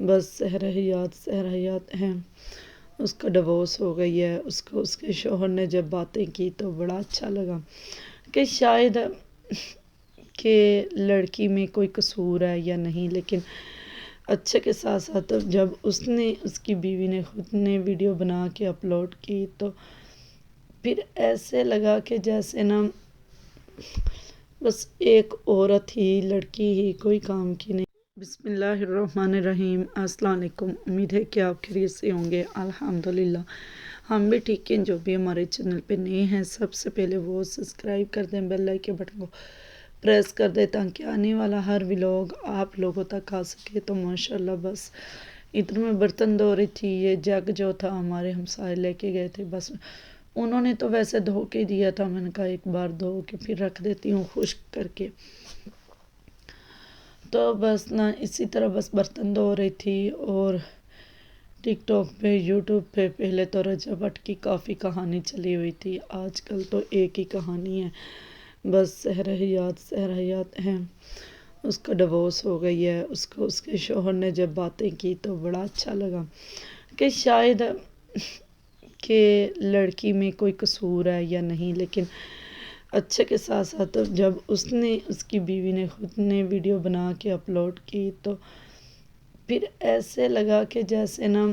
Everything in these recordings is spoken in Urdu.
بس سحر حیات ہیں، اس کا ڈیورس ہو گئی ہے۔ اس کو اس کے شوہر نے جب باتیں کی تو بڑا اچھا لگا کہ شاید کہ لڑکی میں کوئی قصور ہے یا نہیں، لیکن اچھے کے ساتھ ساتھ جب اس کی بیوی نے خود نے ویڈیو بنا کے اپلوڈ کی تو پھر ایسے لگا کہ جیسے نا بس ایک عورت ہی، لڑکی ہی کوئی کام کی نہیں۔ بسم اللہ الرحمن الرحیم۔ السلام علیکم، امید ہے کہ آپ خیریت سے ہوں گے۔ الحمدللہ ہم بھی ٹھیک ہیں۔ جو بھی ہمارے چینل پہ نئے ہیں سب سے پہلے وہ سبسکرائب کر دیں، بیل آئیکن کے بٹن کو پریس کر دیں تاکہ آنے والا ہر ولاگ آپ لوگوں تک آ سکے۔ تو ماشاءاللہ بس ادھر میں برتن دھو رہی تھی، یہ جگ جو تھا ہمارے ہمسائے لے کے گئے تھے، بس انہوں نے تو ویسے دھو کے دیا تھا، میں نے کہا ایک بار دھو کے پھر رکھ دیتی ہوں خشک کر کے۔ تو بس نا اسی طرح بس برتن دھو رہی تھی اور ٹک ٹاک پہ یوٹیوب پہ پہلے تو رجب بٹ کی کافی کہانی چلی ہوئی تھی، آج کل تو ایک ہی کہانی ہے، بس سحر حیات ہیں، اس کا ڈیورس ہو گئی ہے۔ اس کو اس کے شوہر نے جب باتیں کی تو بڑا اچھا لگا کہ شاید کہ لڑکی میں کوئی قصور ہے یا نہیں، لیکن اچھے کے ساتھ ساتھ جب اس کی بیوی نے خود نے ویڈیو بنا کے اپلوڈ کی تو پھر ایسے لگا کہ جیسے نا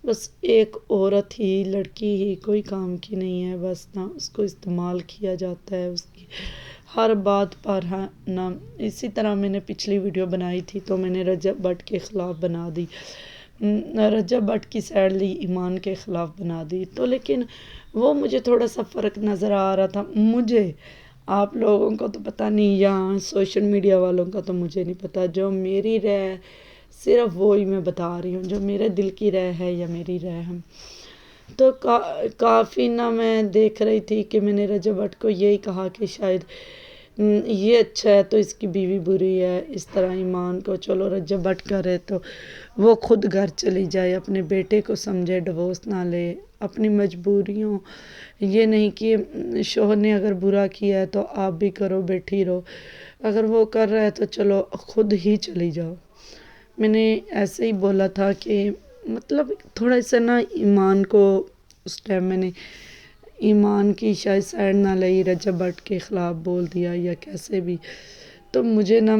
بس ایک عورت ہی، لڑکی ہی کوئی کام کی نہیں ہے، بس نا اس کو استعمال کیا جاتا ہے اس کی ہر بات پر نا۔ اسی طرح میں نے پچھلی ویڈیو بنائی تھی تو میں نے رجب بٹ کے خلاف بنا دی، رجب بٹ کی سائڈ لی، ایمان کے خلاف بنا دی، تو لیکن وہ مجھے تھوڑا سا فرق نظر آ رہا تھا مجھے۔ آپ لوگوں کو تو پتہ نہیں، یہاں سوشل میڈیا والوں کا تو مجھے نہیں پتہ، جو میری رائے صرف وہی میں بتا رہی ہوں، جو میرے دل کی رائے ہے یا میری رائے ہے۔ تو کافی نا میں دیکھ رہی تھی کہ میں نے رجب بٹ کو یہی کہا کہ شاید یہ اچھا ہے تو اس کی بیوی بری ہے، اس طرح ایمان کو چلو رجب بٹ کرے تو وہ خود گھر چلی جائے، اپنے بیٹے کو سمجھے، ڈیورس نہ لے، اپنی مجبوریوں، یہ نہیں کہ شوہر نے اگر برا کیا ہے تو آپ بھی کرو، بیٹھی رہو، اگر وہ کر رہا ہے تو چلو خود ہی چلی جاؤ۔ میں نے ایسے ہی بولا تھا کہ مطلب تھوڑا سا نا ایمان کو اس ٹائم میں نے ایمان کی شاید سائڈ نہ لئی، رجب بٹ کے خلاف بول دیا یا کیسے بھی، تو مجھے نا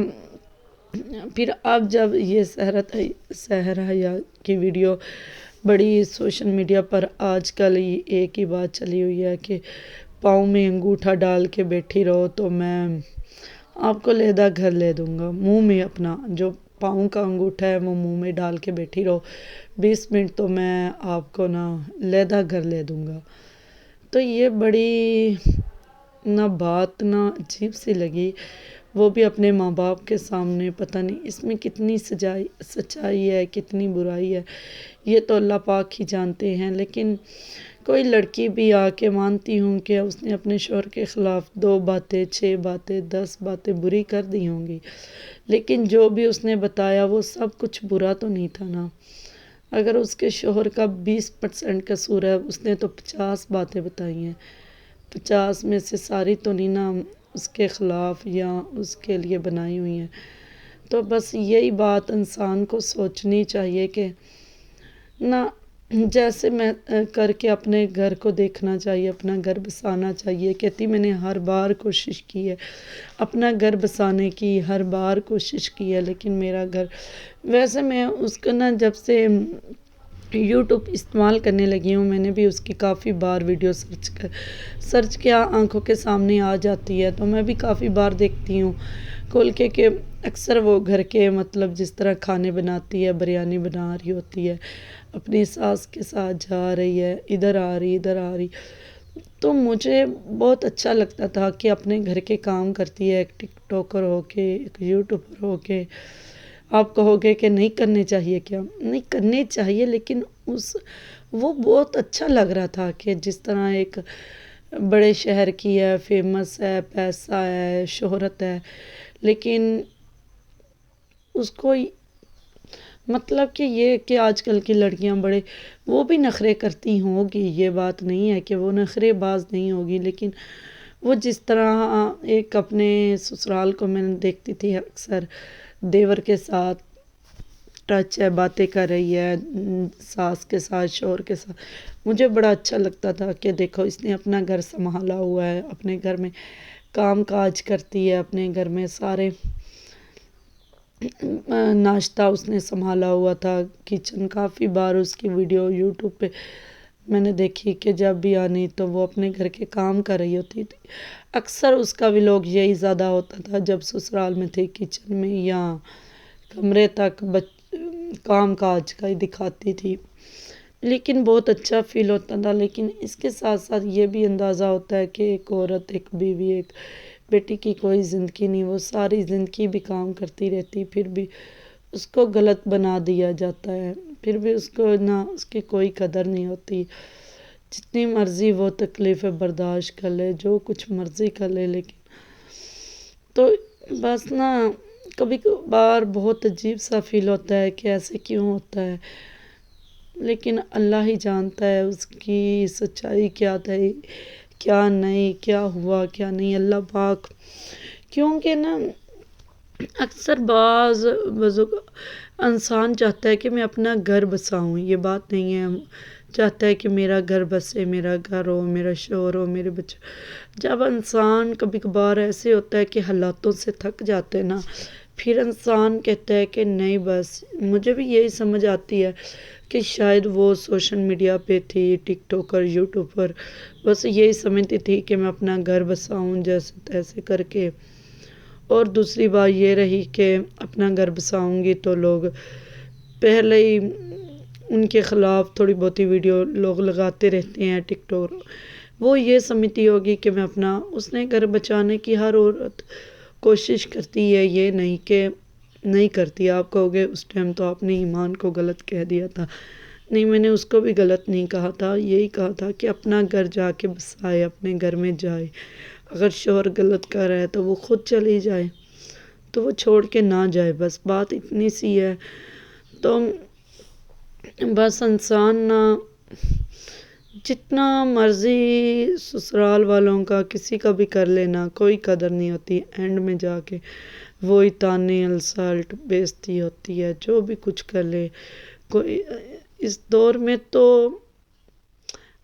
پھر اب جب یہ سحر حیات کی ویڈیو بڑی سوشل میڈیا پر آج کل ایک ہی بات چلی ہوئی ہے کہ پاؤں میں انگوٹھا ڈال کے بیٹھی رہو تو میں آپ کو لیدہ گھر لے دوں گا، منہ میں اپنا جو پاؤں کا انگوٹھا ہے وہ منہ میں ڈال کے بیٹھی رہو 20 منٹ تو میں آپ کو نا لیدہ گھر لے دوں گا۔ تو یہ بڑی نہ بات نہ عجیب سی لگی، وہ بھی اپنے ماں باپ کے سامنے، پتہ نہیں اس میں کتنی سچائی ہے کتنی برائی ہے، یہ تو اللہ پاک ہی جانتے ہیں، لیکن کوئی لڑکی بھی آ کے مانتی ہوں کہ اس نے اپنے شوہر کے خلاف 2 باتیں 6 باتیں 10 باتیں بری کر دی ہوں گی، لیکن جو بھی اس نے بتایا وہ سب کچھ برا تو نہیں تھا نا۔ اگر اس کے شوہر کا 20% قصور ہے، اس نے تو 50 باتیں بتائی ہیں، 50 میں سے ساری تو نہیں نا اس کے خلاف یا اس کے لیے بنائی ہوئی ہیں۔ تو بس یہی بات انسان کو سوچنی چاہیے کہ نہ جیسے میں کر کے اپنے گھر کو دیکھنا چاہیے، اپنا گھر بسانا چاہیے۔ کہتی میں نے ہر بار کوشش کی ہے اپنا گھر بسانے کی، ہر بار کوشش کی ہے، لیکن میرا گھر ویسے میں اس کو نا جب سے یوٹیوب استعمال کرنے لگی ہوں، میں نے بھی اس کی کافی بار ویڈیو سرچ کیا، آنکھوں کے سامنے آ جاتی ہے تو میں بھی کافی بار دیکھتی ہوں کھول کے کہ اکثر وہ گھر کے مطلب جس طرح کھانے بناتی ہے، بریانی بنا رہی ہوتی ہے، اپنی ساس کے ساتھ جا رہی ہے، ادھر آ رہی، تو مجھے بہت اچھا لگتا تھا کہ اپنے گھر کے کام کرتی ہے، ایک ٹک ٹاکر ہو کے، ایک یوٹیوبر ہو کے۔ آپ کہو گے کہ نہیں کرنے چاہیے، کیا نہیں کرنے چاہیے، لیکن وہ بہت اچھا لگ رہا تھا کہ جس طرح ایک بڑے شہر کی ہے، فیمس ہے، پیسہ ہے، شہرت ہے، لیکن اس کو مطلب کہ یہ کہ آج کل کی لڑکیاں بڑے وہ بھی نخرے کرتی ہوگی، یہ بات نہیں ہے کہ وہ نخرے باز نہیں ہوگی، لیکن وہ جس طرح ایک اپنے سسرال کو میں دیکھتی تھی اکثر دیور کے ساتھ ٹچ ہے، باتیں کر رہی ہے ساس کے ساتھ، شوہر کے ساتھ. مجھے بڑا اچھا لگتا تھا کہ دیکھو اس نے اپنا گھر سنبھالا ہوا ہے، اپنے گھر میں کام کاج کرتی ہے، اپنے گھر میں سارے ناشتہ اس نے سنبھالا ہوا تھا. کچن کافی بار اس کی ویڈیو یوٹیوب پہ میں نے دیکھی کہ جب بھی آنی تو وہ اپنے گھر کے کام کر رہی ہوتی تھی. اکثر اس کا ولاگ یہی زیادہ ہوتا تھا جب سسرال میں تھی، کچن میں یا کمرے تک کام کاج کا ہی دکھاتی تھی. لیکن بہت اچھا فیل ہوتا تھا. لیکن اس کے ساتھ ساتھ یہ بھی اندازہ ہوتا ہے کہ ایک عورت، ایک بیوی، ایک بیٹی کی کوئی زندگی نہیں، وہ ساری زندگی بھی کام کرتی رہتی، پھر بھی اس کو غلط بنا دیا جاتا ہے، پھر بھی اس کو نہ اس کی کوئی قدر نہیں ہوتی. جتنی مرضی وہ تکلیفیں برداشت کر لے، جو کچھ مرضی کر لے، لیکن تو بس نا کبھی کبھار بہت عجیب سا فیل ہوتا ہے کہ ایسے کیوں ہوتا ہے. لیکن اللہ ہی جانتا ہے اس کی سچائی کیا تھی، کیا نہیں، کیا ہوا کیا نہیں، اللہ پاک. کیونکہ نا اکثر بعض انسان چاہتا ہے کہ میں اپنا گھر بساؤں، یہ بات نہیں ہے. چاہتا ہے کہ میرا گھر بسے، میرا گھر ہو، میرا شوہر ہو، میرے بچے. جب انسان کبھی کبھار ایسے ہوتا ہے کہ حالاتوں سے تھک جاتے نا، پھر انسان کہتا ہے کہ نہیں بس. مجھے بھی یہی سمجھ آتی ہے کہ شاید وہ سوشل میڈیا پہ تھی، ٹک ٹاک اور یوٹیوب پر، بس یہی سمجھتی تھی کہ میں اپنا گھر بساؤں جیسے تیسے کر کے. اور دوسری بات یہ رہی کہ اپنا گھر بساؤں گی تو لوگ پہلے ہی ان کے خلاف تھوڑی بہت ویڈیو لوگ لگاتے رہتے ہیں ٹک ٹاک. وہ یہ سمجھتی ہوگی کہ میں اپنا، اس نے گھر بچانے کی ہر عورت کوشش کرتی ہے، یہ نہیں کہ نہیں کرتی. آپ کہو گے اس ٹائم تو آپ نے ایمان کو غلط کہہ دیا تھا. نہیں، میں نے اس کو بھی غلط نہیں کہا تھا، یہی کہا تھا کہ اپنا گھر جا کے بسائے، اپنے گھر میں جائے. اگر شوہر غلط کر رہا ہے تو وہ خود چلی جائے، تو وہ چھوڑ کے نہ جائے، بس بات اتنی سی ہے. تو بس انسان نہ جتنا مرضی سسرال والوں کا کسی کا بھی کر لینا، کوئی قدر نہیں ہوتی. اینڈ میں جا کے وہی تانے، السلٹ، بےعزتی ہوتی ہے. جو بھی کچھ کر لے کوئی اس دور میں تو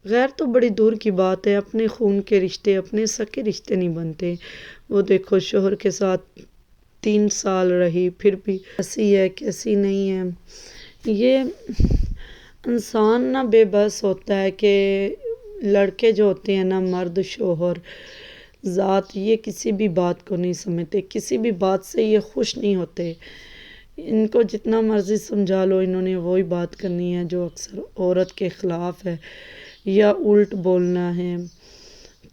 غیر تو بڑی دور کی بات ہے، اپنے خون کے رشتے، اپنے سکے رشتے نہیں بنتے. وہ دیکھو شوہر کے ساتھ 3 سال رہی، پھر بھی کیسی ہے کیسی نہیں ہے. یہ انسان نا بے بس ہوتا ہے کہ لڑکے جو ہوتے ہیں نا، مرد، شوہر، ذات، یہ کسی بھی بات کو نہیں سمجھتے، کسی بھی بات سے یہ خوش نہیں ہوتے. ان کو جتنا مرضی سمجھا لو، انہوں نے وہی بات کرنی ہے جو اکثر عورت کے خلاف ہے یا الٹ بولنا ہے.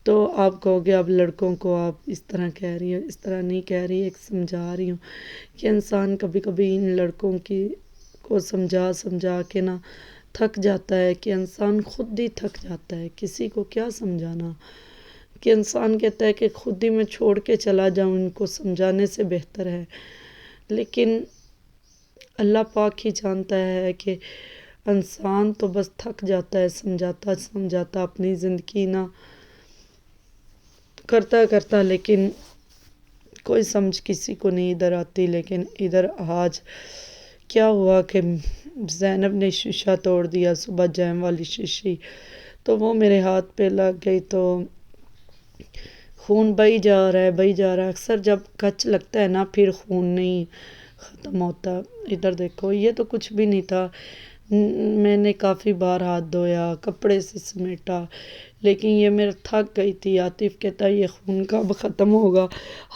تو آپ کہو گے اب لڑکوں کو آپ اس طرح کہہ رہی ہیں، اس طرح نہیں کہہ رہی، ایک سمجھا رہی ہوں کہ انسان کبھی کبھی ان لڑکوں کو سمجھا کے نا تھک جاتا ہے، کہ انسان خود ہی تھک جاتا ہے. کسی کو کیا سمجھانا، کہ انسان کہتا ہے کہ خود ہی میں چھوڑ کے چلا جاؤں، ان کو سمجھانے سے بہتر ہے. لیکن اللہ پاک ہی جانتا ہے کہ انسان تو بس تھک جاتا ہے سمجھاتا اپنی زندگی نہ کرتا. لیکن کوئی سمجھ کسی کو نہیں ادھر آتی. لیکن ادھر آج کیا ہوا کہ زینب نے شیشہ توڑ دیا، صبح جیم والی شیشی، تو وہ میرے ہاتھ پہ لگ گئی، تو خون بہی جا رہا ہے. اکثر جب کچ لگتا ہے نا پھر خون نہیں ختم ہوتا. ادھر دیکھو، یہ تو کچھ بھی نہیں تھا. میں نے کافی بار ہاتھ دھویا، کپڑے سے سمیٹا، لیکن یہ میرا تھک گئی تھی. عاطف کہتا ہے یہ خون کب ختم ہوگا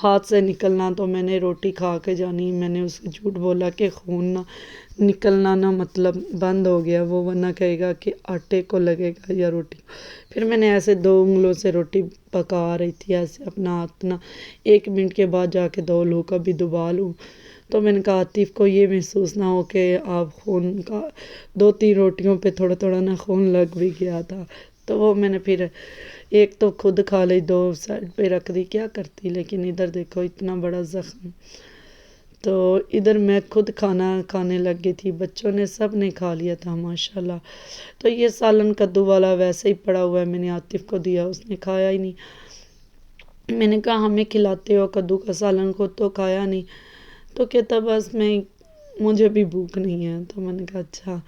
ہاتھ سے نکلنا، تو میں نے روٹی کھا کے جانی. میں نے اسے جھوٹ بولا کہ خون نہ نکلنا نہ مطلب بند ہو گیا، وہ ورنہ کہے گا کہ آٹے کو لگے گا یا روٹی. پھر میں نے ایسے 2 انگلوں سے روٹی پکا رہی تھی، ایسے اپنا ہاتھ نہ 1 منٹ کے بعد جا کے دھو لوں، کبھی دبا لوں. تو میں نے کہا عاطف کو یہ محسوس نہ ہو کہ آپ خون کا 2-3 روٹیوں پہ تھوڑا تھوڑا نہ خون لگ بھی گیا تھا. تو وہ میں نے پھر ایک تو خود کھا لی، 2 سائڈ پہ رکھ دی، کیا کرتی. لیکن ادھر دیکھو اتنا بڑا زخم. تو ادھر میں خود کھانا کھانے لگ گئی تھی، بچوں نے سب نے کھا لیا تھا ماشاءاللہ. تو یہ سالن کدو والا ویسے ہی پڑا ہوا ہے، میں نے عاطف کو دیا، اس نے کھایا ہی نہیں. میں نے کہا ہمیں کھلاتے ہو کدو کا سالن، خود تو کھایا نہیں. تو کہتا بس میں مجھے بھی بھوک نہیں ہے، تو میں نے کہا اچھا،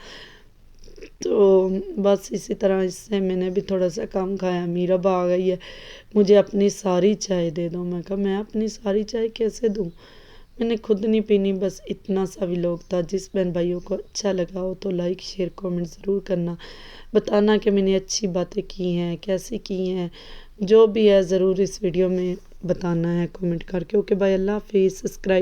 تو بس اسی طرح اس سے میں نے بھی تھوڑا سا کم کھایا۔ میرا اب آ گئی ہے، مجھے اپنی ساری چائے دے دو۔ میں کہا میں اپنی ساری چائے کیسے دوں، میں نے خود نہیں پینی۔ بس اتنا سا بھی لوگ تھا۔ جس بہن بھائیوں کو اچھا لگا ہو تو لائک شیئر کامنٹ ضرور کرنا، بتانا کہ میں نے اچھی باتیں کی ہیں کیسی کی ہیں، جو بھی ہے ضرور اس ویڈیو میں بتانا ہے کامنٹ کر کے۔ اوکے بھائی، اللہ حافظ، سبسکرائب